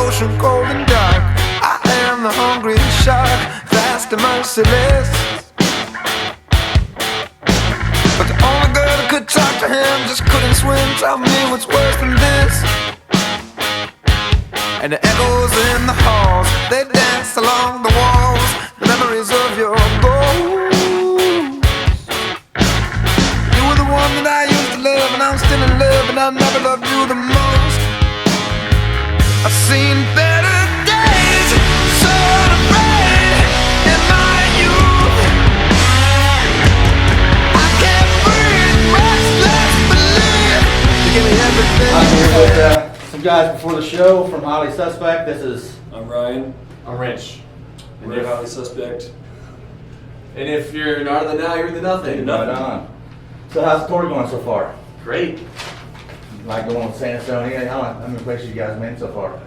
ocean cold and dark. I am the hungry shark, fast and merciless. But the only girl that could talk to him just couldn't swim. Tell me what's worse than this. And the echoes in the halls, they dance along the walls, the memories of your ghosts. You were the one that I used to love, and I'm still in love, and I never loved you the most. I've seen better days, so afraid in my youth. I can't breathe, restless, believe. You give me everything. I'm here with some guys before the show from Highly Suspect. This is... I'm Ryan. I'm Rich. And we're Highly Suspect. And if you're not in the now, you're in the nothing. Right on. So how's the tour going so far? Great. Like going with San Antonio? How many places you guys been so far?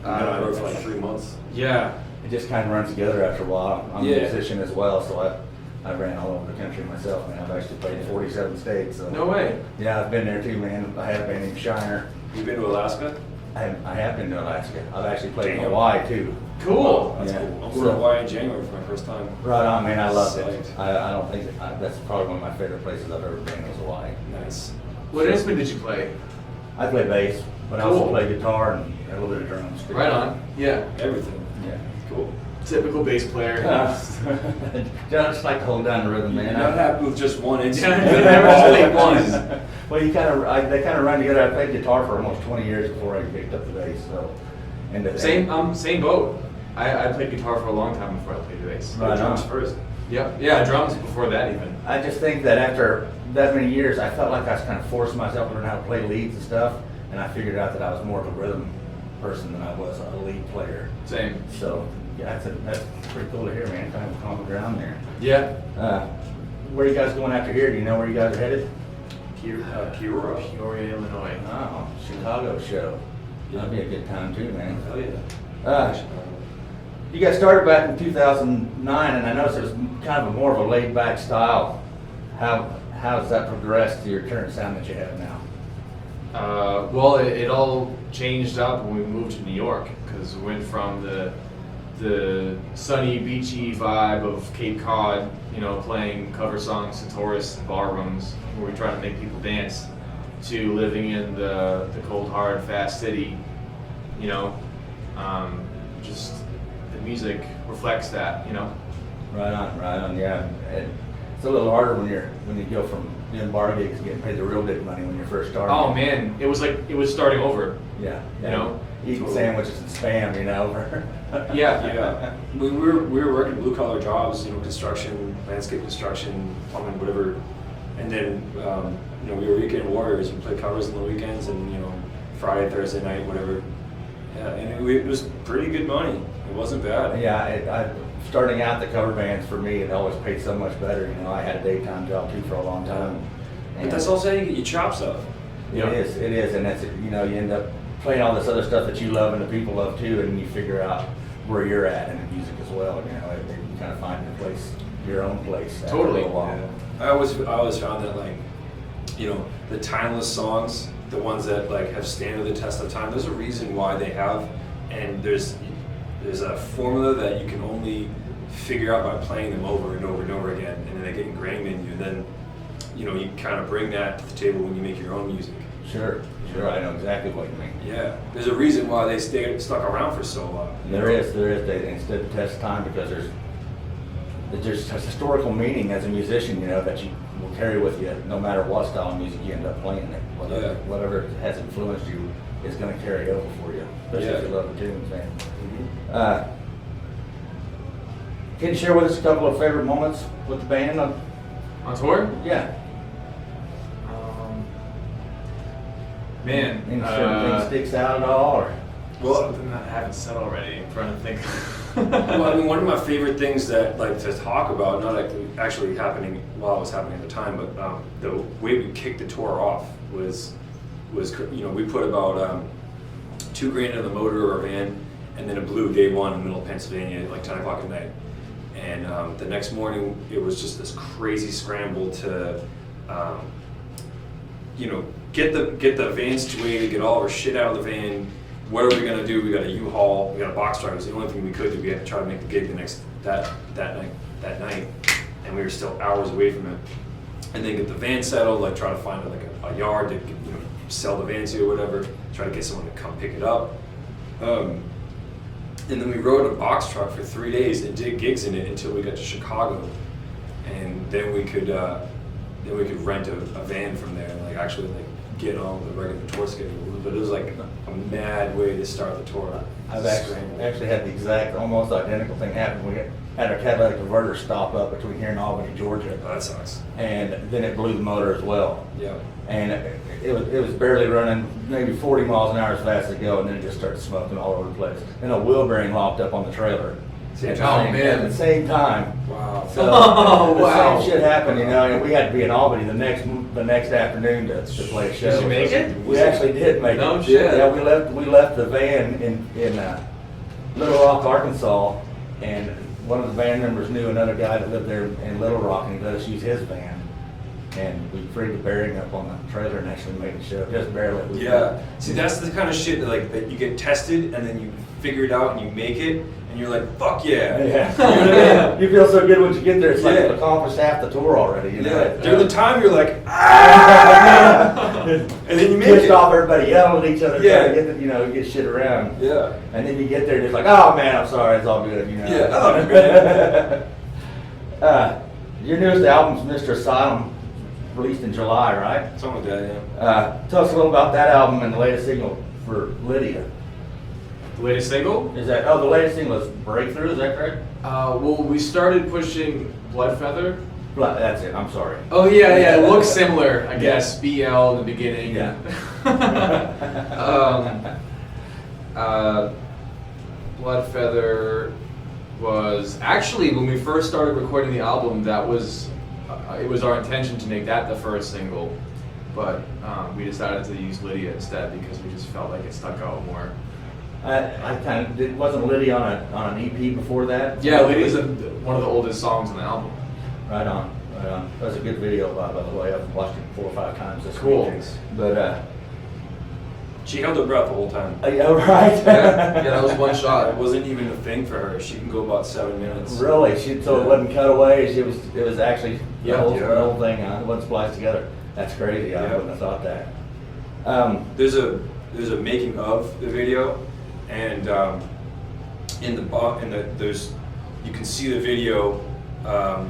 I don't know, for like 3 months. Yeah. It just kind of runs together after a while. I'm Yeah. a musician as well, so I ran all over the country myself, man. I've actually played in 47 states. So. No way. Yeah, I've been there too, man. I had a band named Shiner. You been to Alaska? I have been to Alaska. I've actually played in Damn. Hawaii too. Cool. That's Yeah. cool. I'm going to Hawaii in January for my first time. Right on, man. I loved it. Psyched. I don't think that's probably one of my favorite places I've ever been was Hawaii. Nice. What instrument did you play? I play bass, but I also Cool. play guitar and a little bit of drums. too. Right on. Yeah. Everything. Yeah. Cool. Typical bass player. Just like to hold down the rhythm, man. You're not happy with just one Yeah, instrument. never just like one. Well, they kind of run together. I played guitar for almost 20 years before I picked up the bass. So, Same boat. I played guitar for a long time before I played the bass. Right Drums on. first. Yep. Yeah, drums before that even. I just think that after that many years, I felt like I was kind of forcing myself to learn how to play leads and stuff, and I figured out that I was more of a rhythm person than I was a lead player. Same. So, yeah, that's pretty cool to hear, man. Kind of common ground there. Yeah. Where are you guys going after here? Do you know where you guys are headed? Peoria. Peoria, Illinois. Oh, Chicago show. That'd be a good time too, man. Hell yeah. You guys started back in 2009, and I noticed it was kind of a more of a laid-back style. How has that progressed to your current sound that you have now? Well, it all changed up when we moved to New York because we went from the sunny, beachy vibe of Cape Cod, you know, playing cover songs to tourists and bar rooms where we try to make people dance, to living in the cold, hard, fast city, you know. Just the music reflects that, you know. Right on, yeah. It's a little harder when you go from doing bar gigs and getting paid the real big money when you're first starting. Oh man, it was starting over. Yeah. You know? Eating sandwiches and Spam, you know. Yeah. Yeah. We were working blue collar jobs, you know, construction, landscape construction, plumbing, whatever. And then, you know, we were weekend warriors. We played covers on the weekends and, you know, Friday, Thursday night, whatever. Yeah, and it was pretty good money. It wasn't bad. Yeah, starting out the cover bands for me, it always paid so much better. You know, I had a daytime job too for a long time. But that's also how you get your chops up. It is, and that's, you know, you end up playing all this other stuff that you love and the people love too, and you figure out where you're at in the music as well. You know, you kind of find your own place. after Totally. a while. Yeah. I always found that, like, you know, the timeless songs, the ones that like have stand the test of time, there's a reason why they have, and there's a formula that you can only figure out by playing them over and over and over again, and then they get ingrained in you. And then, you know, you kind of bring that to the table when you make your own music. Sure, I know exactly what you mean. Yeah, there's a reason why they stuck around for so long. There is. They stood the test of time because there's a historical meaning as a musician, you know, that you will carry with you no matter what style of music you end up playing. Whatever has influenced you is going to carry over for you, especially if you love the tunes, man. Mm-hmm. Can you share with us a couple of favorite moments with the band? On tour? Yeah. Man. Any certain thing sticks out at all? Or? Well, something that I haven't said already. I'm trying to think. well, I mean, one of my favorite things that like to talk about, not actually happening while it was happening at the time, but the way we kicked the tour off was you know, we put about $2,000 into the motor of our van, and then it blew day one in the middle of Pennsylvania at like 10 o'clock at night. And the next morning, it was just this crazy scramble to, you know, get the van situated, get all our shit out of the van, what are we gonna do? We got a U-Haul, we got a box truck. It was the only thing we could do. We had to try to make the gig that night, and we were still hours away from it. And then get the van settled, like try to find a yard to sell the van to or whatever. Try to get someone to come pick it up. And then we rode a box truck for 3 days and did gigs in it until we got to Chicago, and then we could rent a van from there and like actually like get on the regular tour schedule. But it was like a mad way to start the tour. I've actually had the exact, almost identical thing happen. We had our catalytic converter stop up between here and Albany, Georgia. Oh, that sucks. And then it blew the motor as well. Yeah. And it was barely running, maybe 40 miles an hour as fast as it go, and then it just started smoking all over the place. And a wheel bearing locked up on the trailer. At the same time. Wow. So the same shit happened, and we had to be in Albany the next afternoon to play a show. Did you make it? We actually did make it. No shit. Yeah, we left the van in Little Rock, Arkansas, and one of the band members knew another guy that lived there in Little Rock, and he let us use his van. And we freed the bearing up on the trailer and actually made the show, just barely. Yeah. See, that's the kind of shit that you get tested and then you figure it out and you make it and you're like, fuck yeah. Yeah. You know what I mean? You feel so good once you get there. It's like you've accomplished half the tour already. Yeah. During the time, you're like, ah! And then you make Pissed it. off, everybody yelling at each other, Yeah. trying to get get shit around. Yeah. And then you get there and it's like, oh man, I'm sorry, it's all good. Yeah, I love you, man. Your newest album's Mr. Asylum, released in July, right? Something like that, yeah. Tell us a little about that album and the latest single for Lydia. The latest single? Is that the latest single is Breakthrough? Is that correct? Well, we started pushing Blood Feather. That's it. I'm sorry. Oh yeah, it looks similar, I guess. BL in the beginning. Yeah. Blood Feather was actually when we first started recording the album. That was it was our intention to make that the first single, but we decided to use Lydia instead because we just felt like it stuck out more. I kind of wasn't Lydia on an EP before that. Yeah, Lydia's one of the oldest songs on the album. Right on. That was a good video, by the way. I've watched it 4 or 5 times this Cool. week. But She held her breath the whole time. yeah, right. Yeah, that was one shot. It wasn't even a thing for her. She can go about 7 minutes. Really? So it wasn't cut away. It was actually the whole thing. It wasn't spliced together. That's crazy. I wouldn't have thought that. There's a making of the video, and there's you can see the video. I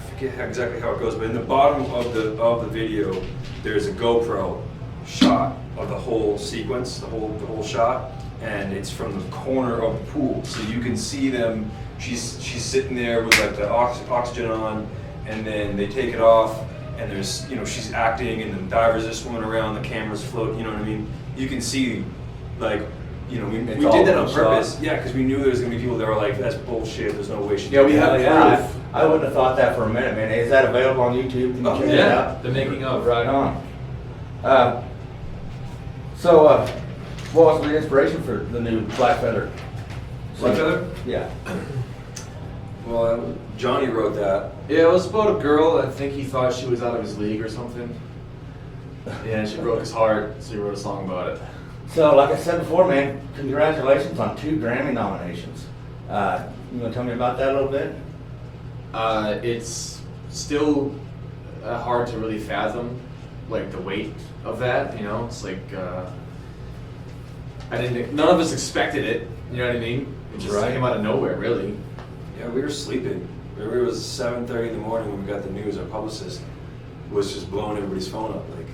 forget exactly how it goes, but in the bottom of the video, there's a GoPro shot of the whole sequence, the whole shot, and it's from the corner of the pool, so you can see them. She's sitting there with like the oxygen on, and then they take it off, and there's she's acting, and the divers are swimming around, the cameras float. You know what I mean? You can see like. We did that on purpose. Yeah, because we knew there was gonna be people that were like, "That's bullshit. There's no way she." Yeah, we have proof. I wouldn't have thought that for a minute, man. Is that available on YouTube? Can you check it out? The making of. Right on. So, what was the inspiration for the new Black Feather? Black Feather? Yeah. Well, Johnny wrote that. Yeah, it was about a girl. I think he thought she was out of his league or something. Yeah, she broke his heart, so he wrote a song about it. So, like I said before, man, congratulations on 2 Grammy nominations. You want to tell me about that a little bit? It's still hard to really fathom, like the weight of that. It's like none of us expected it. You know what I mean? It just came out of nowhere, really. Yeah, we were sleeping. It was 7:30 in the morning when we got the news. Our publicist was just blowing everybody's phone up, like,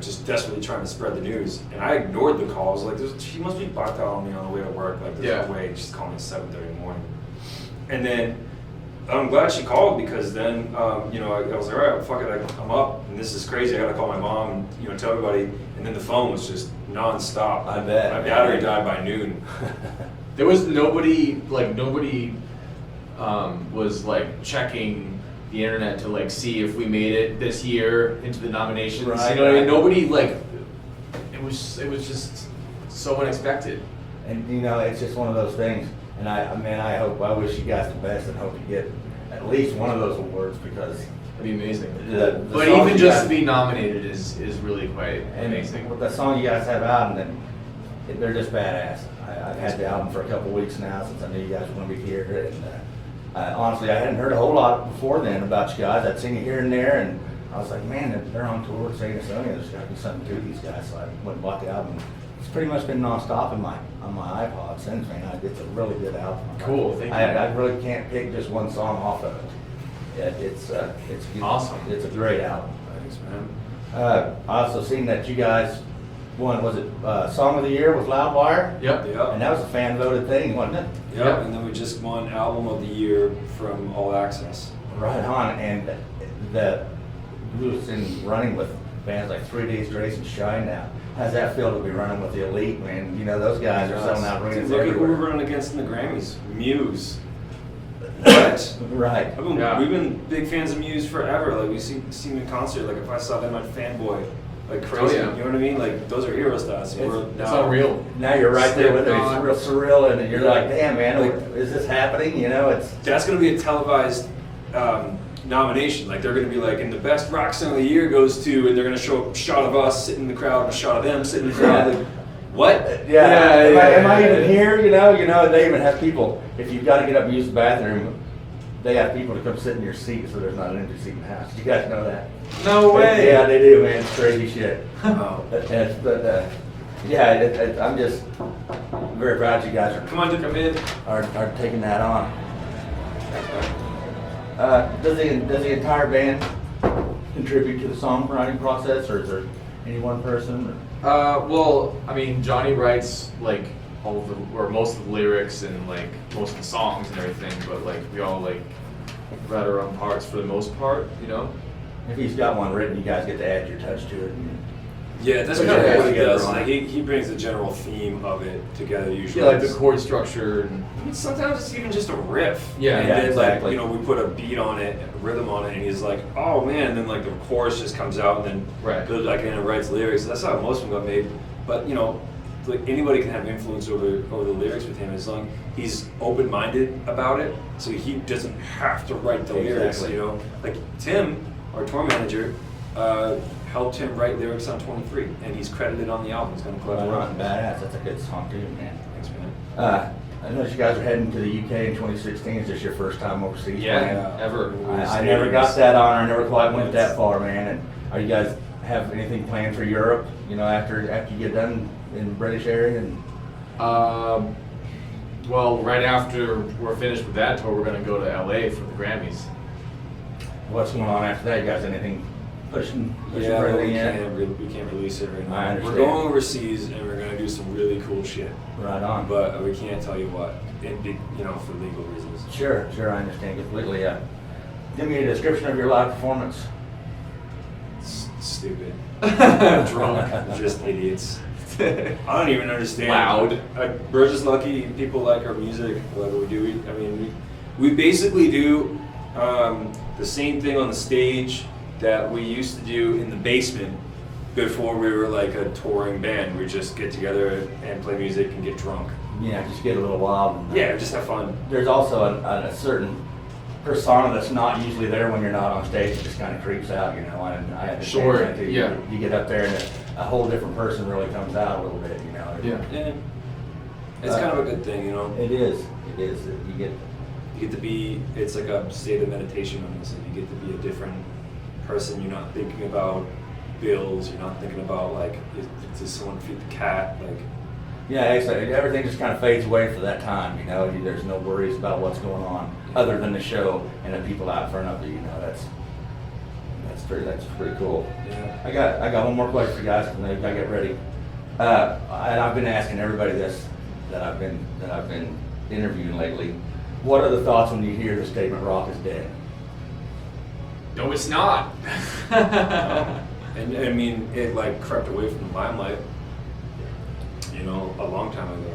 just desperately trying to spread the news. And I ignored the call. I was like, she must be bucked out on me on the way to work. Like, there's no way she's calling me at 7:30 in the morning. And then I'm glad she called, because then, I was like, all right, fuck it, I'm up, and this is crazy. I gotta call my mom and, tell everybody. And then the phone was just nonstop. I bet. My battery died by noon. There was nobody was like checking the internet to like see if we made it this year into the nominations. Right, you know what I mean? Nobody it was just so unexpected. And it's just one of those things. And I wish you guys the best and hope you get at least one of those awards, because That'd be amazing. The But songs even you just guys- to be nominated is really quite amazing. with the song you guys have out, and then they're just badass. I've had the album for a couple weeks now since I knew you guys were going to be here, and honestly, I hadn't heard a whole lot before then about you guys. I'd seen you here and there, and I was like, man, they're on tour with St. Sonia. There's got to be something to these guys. So I went and bought the album. It's pretty much been nonstop on my iPod since, man. It's a really good album. Cool, thank you. I really can't pick just one song off of it. It's Awesome. It's a great album. Thanks, man. I also seen that you guys won, was it Song of the Year with Loudwire? Yep. Yeah. And that was a fan voted thing, wasn't it? Yeah, Yep. and then we just won Album of the Year from All Access. Right on. And the Bruce in running with bands like 3 Days Grace and Shine now. How's that feel to be running with the elite, man? You know, those guys are selling out Dude, arenas look at who we're everywhere. running against in the Grammys. Muse. What? Right. Yeah. We've been big fans of Muse forever. Like, we see them in concert. Like, if I saw them, I'd fanboy like crazy. Oh, yeah. You know what I mean? Like, those are heroes to us. We're It's now- unreal. Now you're right there with it. Slipknot. It's real surreal, and you're Yeah. like, damn, man, Like- is this happening? You know, it's. That's going to be a televised nomination. Like, they're going to be like, and the best rock song of the year goes to, and they're going to show a shot of us sitting in the crowd and a shot of them sitting in the crowd. Yeah. Like, what? Yeah, am I yeah, even yeah. here? You know, they even have people, if you've got to get up and use the bathroom, they have people to come sit in your seat so there's not an empty seat in the house. You guys know that? No way. Yeah, they do, man. It's crazy shit. Oh. I'm just very proud you guys Come on, come in. are taking that on. Does the entire band contribute to the songwriting process, or is there any one person? Well, I mean, Johnny writes like all of the, or most of the lyrics and like most of the songs and everything, but like we all like write our own parts for the most part, you know? If he's got one written, you guys get to add your touch to it. Yeah, that's Put kind your of what heads he does. together on Like, it. he brings the general theme of it together usually. Yeah, like the chord structure and I mean, sometimes it's even just a riff. Yeah, and yeah, then, exactly. Like, you know, we put a beat on it, a rhythm on it, and he's like, "Oh man!" And then like the chorus just comes out, and then Right. goes back in and writes lyrics. That's how most of them got made. But you know, like anybody can have influence over the lyrics with him as long he's open-minded about it. So he doesn't have to write the lyrics. Exactly. You know, like Tim, our tour manager, helped him write lyrics on 23, and he's credited on the album. He's going to Right collect on, badass. That's a good song too, man. Thanks, man. I noticed you guys are heading to the UK in 2016. Is this your first time overseas? playing? ever. I never got that honor. I never quite went that far, man. And are you guys have anything planned for Europe? You know, after you get done in the British area, and Well, right after we're finished with that tour, we're gonna go to LA for the Grammys. what's going on after that? You guys anything pushing Yeah, for but anything yet? we can't release it right now. I understand. We're going overseas and we're going to do some really cool shit, Right on. but we can't tell you what, you know, for legal reasons. Sure, I understand completely. Give me a description of your live performance. Stupid. Drunk. Just idiots. I don't even understand. Loud. We're just lucky people like our music, like we do. We basically do the same thing on the stage that we used to do in the basement before we were like a touring band. We just get together and play music and get drunk. Yeah, just get a little wild. And, Yeah, just have fun. There's also a certain persona that's not usually there when you're not on stage. It just kind of creeps out, you know. And I understand Sure, that too. yeah. You get up there and a whole different person really comes out a little bit, you know. Yeah. Yeah. It's kind of a good thing, you know. It is. You get. You get to be, it's like a state of meditation almost. Like you get to be a different person. You're not thinking about bills. You're not thinking about like, does someone feed the cat? Like, Yeah, actually, everything just kind of fades away for that time, you know. There's no worries about what's going on other than the show and the people out in front of you. You know, that's pretty cool. yeah. I got one more question for you guys, and I gotta get ready. And I've been asking everybody this that I've been interviewing lately. What are the thoughts when you hear the statement "rock is dead"? No, it's not. And I mean, it like crept away from the limelight, you know, a long time ago.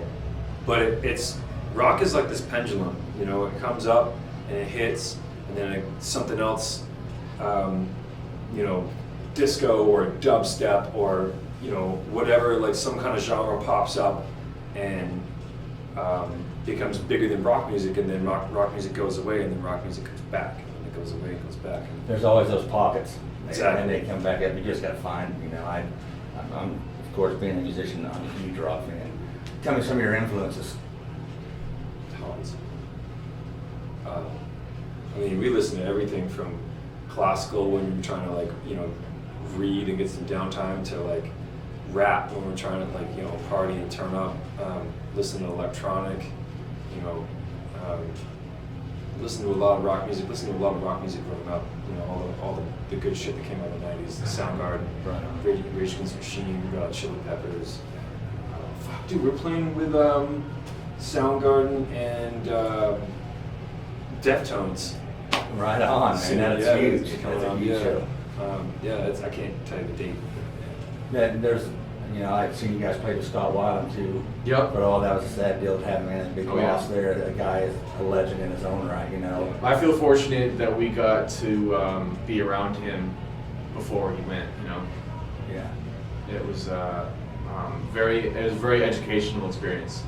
But it's rock is like this pendulum, you know. It comes up and it hits, and then something else, you know, disco or dubstep or you know whatever, like some kind of genre pops up and becomes bigger than rock music, and then rock music goes away, and then rock music comes back, and it goes away, it goes back. And There's always those pockets. Exactly. And they come back up. You just got to find, I'm, of course, being a musician, I'm a huge rock fan. Tell me some of your influences. tons. I mean, we listen to everything from classical when you're trying to read and get some downtime to rap when we're trying to party and turn up. Listen to electronic, listen to a lot of rock music. Listen to a lot of rock music growing up. All the good shit that came out in the '90s. The Soundgarden, Right. Rage Against the Machine, Chili Peppers. Fuck, dude, we're playing with Soundgarden and Deftones. Right on, man. That's huge. That's a huge show. I can't tell you the date. Then there's, I've seen you guys play with Scott Weiland too. Yep. But that was a sad deal to have, man. Big Oh, yeah. loss there. That guy is a legend in his own right, I feel fortunate that we got to be around him before he went. Yeah. It was a very educational experience.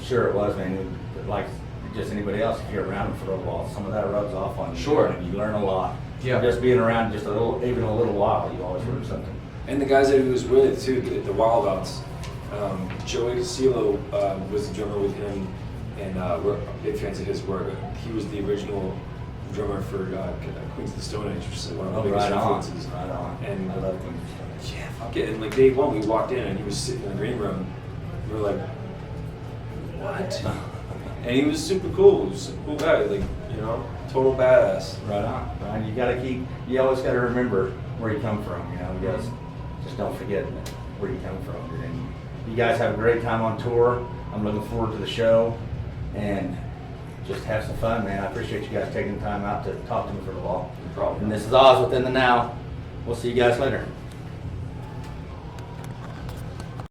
Sure it was, man. Like just anybody else, if you're around him for a while, some of that rubs off on you. Sure. And you learn a lot. Yeah. Just being around even a little while, you always learn something. And the guys that he was with too, the Wild Outs. Joey Casilo was the drummer with him, and we're big fans of his work. He was the original drummer for Queens of the Stone Age, which is one of the biggest influences. Right on. And I love Queens of the Stone Age. yeah, fuck it. And day one, we walked in and he was sitting in the green room. We were like, what? And he was super cool. He was a cool guy, total badass. Right on. Right. You always got to remember where you come from. You guys just don't forget where you come from. And you guys have a great time on tour. I'm looking forward to the show, and just have some fun, man. I appreciate you guys taking time out to talk to me for a while. No problem. And this is Oz Within the Now. We'll see you guys later.